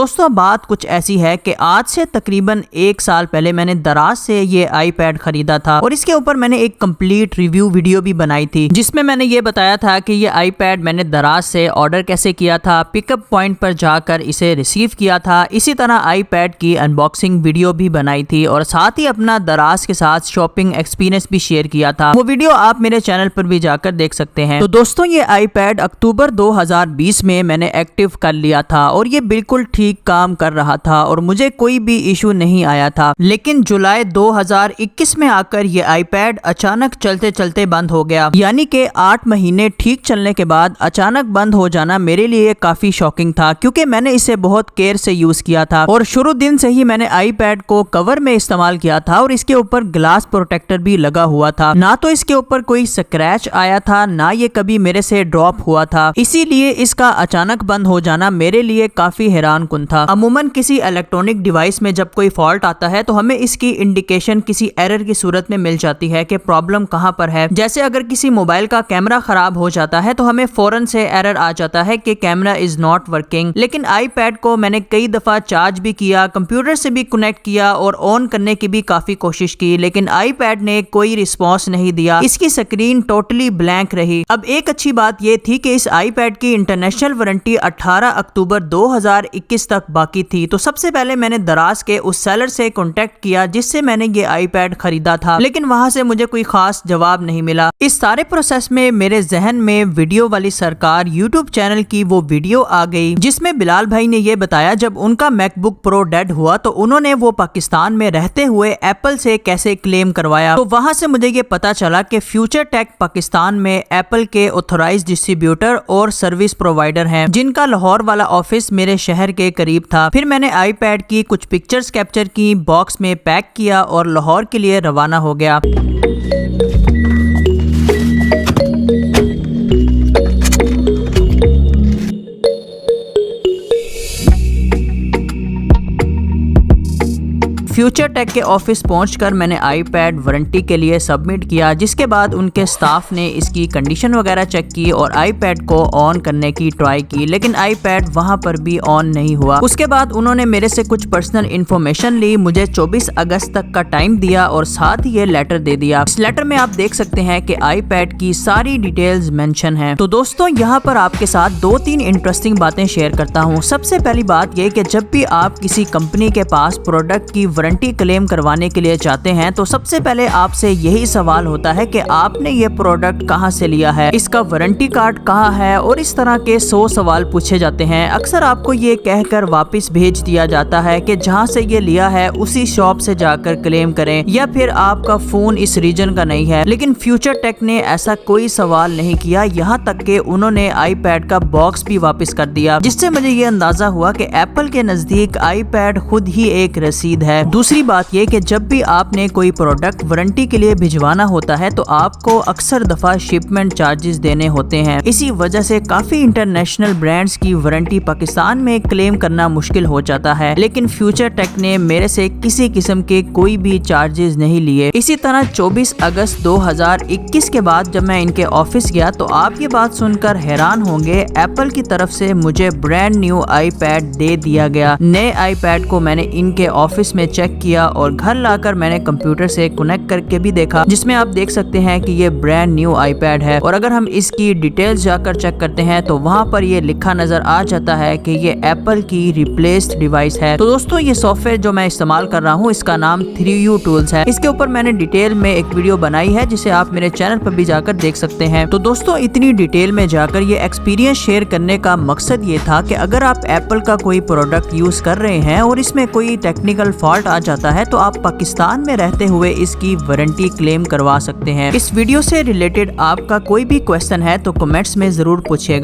दोस्तों बात कुछ ऐसी है कि आज से तकरीबन 1 साल पहले मैंने दराज से ये आईपैड खरीदा था और इसके ऊपर मैंने एक कंप्लीट रिव्यू वीडियो भी बनाई थी जिसमें मैंने ये बताया था कि ये आईपैड मैंने दराज से ऑर्डर कैसे किया था, पिकअप पॉइंट पर जाकर इसे रिसीव किया था। इसी तरह आईपैड की अनबॉक्सिंग वीडियो भी बनाई थी और साथ ही अपना दराज के साथ शॉपिंग एक्सपीरियंस भी शेयर किया था। वो वीडियो आप मेरे चैनल पर भी जाकर देख सकते हैं। तो दोस्तों ये आईपैड अक्टूबर 2020 में मैंने एक्टिव कर लिया था और ये बिल्कुल ठीक काम कर रहा था और मुझे कोई भी इशू नहीं आया था। लेकिन जुलाई 2021 में आकर ये आईपैड अचानक चलते चलते बंद हो गया, यानी कि 8 महीने ठीक चलने के बाद अचानक बंद हो जाना मेरे लिए काफी शॉकिंग था, क्योंकि मैंने इसे बहुत केयर से यूज किया था और शुरू दिन से ही मैंने आईपैड को कवर में इस्तेमाल किया था और इसके ऊपर ग्लास प्रोटेक्टर भी लगा हुआ था। ना तो इसके ऊपर कोई स्क्रैच आया था, ना ये कभी मेरे से ड्रॉप हुआ था। इसीलिए इसका अचानक बंद हो जाना मेरे लिए काफी हैरान कुन था। अमूमन किसी इलेक्ट्रॉनिक डिवाइस में जब कोई फॉल्ट आता है तो हमें इसकी इंडिकेशन किसी एरर की सूरत में मिल जाती है कि प्रॉब्लम कहां पर है। जैसे अगर किसी मोबाइल का कैमरा खराब हो जाता है तो हमें फौरन से एरर आ जाता है कि कैमरा इज नॉट वर्किंग। लेकिन आईपैड को मैंने कई दफा चार्ज भी किया, कंप्यूटर से भी कनेक्ट किया और ऑन करने की भी काफी कोशिश की, लेकिन आईपैड ने कोई रिस्पॉन्स नहीं दिया। इसकी स्क्रीन टोटली ब्लैंक रही। अब एक अच्छी बात यह थी कि इस आईपैड की इंटरनेशनल वारंटी 18 अक्टूबर 2021 तक बाकी थी। तो सबसे पहले मैंने दराज के उस सेलर से कांटेक्ट किया जिससे मैंने ये आईपैड खरीदा था, लेकिन वहां से मुझे कोई खास जवाब नहीं मिला। इस सारे प्रोसेस में मेरे जहन में वीडियो वाली सरकार यूट्यूब चैनल की वो वीडियो आ गई जिसमें बिलाल भाई ने ये बताया जब उनका मैकबुक प्रो डेड हुआ तो उन्होंने वो पाकिस्तान में रहते हुए एप्पल से कैसे क्लेम करवाया। तो वहां से मुझे ये पता चला कि फ्यूचर टेक पाकिस्तान में एप्पल के ऑथोराइज्ड डिस्ट्रीब्यूटर और सर्विस प्रोवाइडर हैं, जिनका लाहौर वाला ऑफिस मेरे शहर के करीब था। फिर मैंने आईपैड की कुछ पिक्चर्स कैप्चर की, बॉक्स में पैक किया और लाहौर के लिए रवाना हो गया। फ्यूचर टेक के ऑफिस पहुंचकर मैंने आईपैड वारंटी के लिए सबमिट किया, जिसके बाद उनके स्टाफ ने इसकी कंडीशन वगैरह चेक की और आईपैड को ऑन करने की ट्राई की, लेकिन आईपैड वहां पर भी ऑन नहीं हुआ। उसके बाद उन्होंने मेरे से कुछ पर्सनल इन्फॉर्मेशन ली, मुझे 24 अगस्त तक का टाइम दिया और साथ ही ये लेटर दे दिया। इस लेटर में आप देख सकते हैं कि आईपैड की सारी डिटेल्स मेंशन है। तो दोस्तों यहाँ पर आपके साथ 2-3 इंटरेस्टिंग बातें शेयर करता हूँ। सबसे पहली बात यह कि जब भी आप किसी कंपनी के पास प्रोडक्ट की वारंटी क्लेम करवाने के लिए चाहते हैं तो सबसे पहले आपसे यही सवाल होता है कि आपने ये प्रोडक्ट कहां से लिया है, इसका वारंटी कार्ड कहां है और इस तरह के 100 सवाल पूछे जाते हैं। अक्सर आपको ये कहकर वापस भेज दिया जाता है कि जहां से ये लिया है उसी शॉप से जाकर क्लेम करें, या फिर आपका फोन इस रीजन का नहीं है। लेकिन फ्यूचर टेक ने ऐसा कोई सवाल नहीं किया, यहाँ तक कि उन्होंने आईपैड का बॉक्स भी वापस कर दिया, जिससे मुझे ये अंदाजा हुआ कि एप्पल के नजदीक आईपैड खुद ही एक रसीद है। दूसरी बात यह कि जब भी आपने कोई प्रोडक्ट वारंटी के लिए भिजवाना होता है तो आपको अक्सर दफा शिपमेंट चार्जेस देने होते हैं। इसी वजह से काफी इंटरनेशनल ब्रांड्स की वारंटी पाकिस्तान में क्लेम करना मुश्किल हो जाता है, लेकिन फ्यूचर टेक ने मेरे से किसी किस्म के कोई भी चार्जेस नहीं लिए। इसी तरह 24 अगस्त 2021 के बाद जब मैं इनके ऑफिस गया तो आप ये बात सुनकर हैरान होंगे, एप्पल की तरफ से मुझे ब्रांड न्यू आईपैड दे दिया गया। नए आईपैड को मैंने इनके ऑफिस में चेक किया और घर लाकर मैंने कंप्यूटर से कनेक्ट करके भी देखा, जिसमें आप देख सकते हैं कि ये ब्रांड न्यू आईपैड है। और अगर हम इसकी डिटेल्स जाकर चेक करते हैं तो वहां पर ये लिखा नजर आ जाता है कि ये एप्पल की रिप्लेस्ड डिवाइस है। तो दोस्तों ये सॉफ्टवेयर जो मैं इस्तेमाल कर रहा हूँ इसका नाम 3U टूल्स है। इसके ऊपर मैंने डिटेल में एक वीडियो बनाई है जिसे आप मेरे चैनल पर भी जाकर देख सकते हैं। तो दोस्तों इतनी डिटेल में जाकर ये एक्सपीरियंस शेयर करने का मकसद ये था कि अगर आप एप्पल का कोई प्रोडक्ट यूज कर रहे हैं और इसमें कोई टेक्निकल फॉल्ट आ जाता है तो आप पाकिस्तान में रहते हुए इसकी वारंटी क्लेम करवा सकते हैं। इस वीडियो से रिलेटेड आपका कोई भी क्वेश्चन है तो कमेंट्स में जरूर पूछिएगा।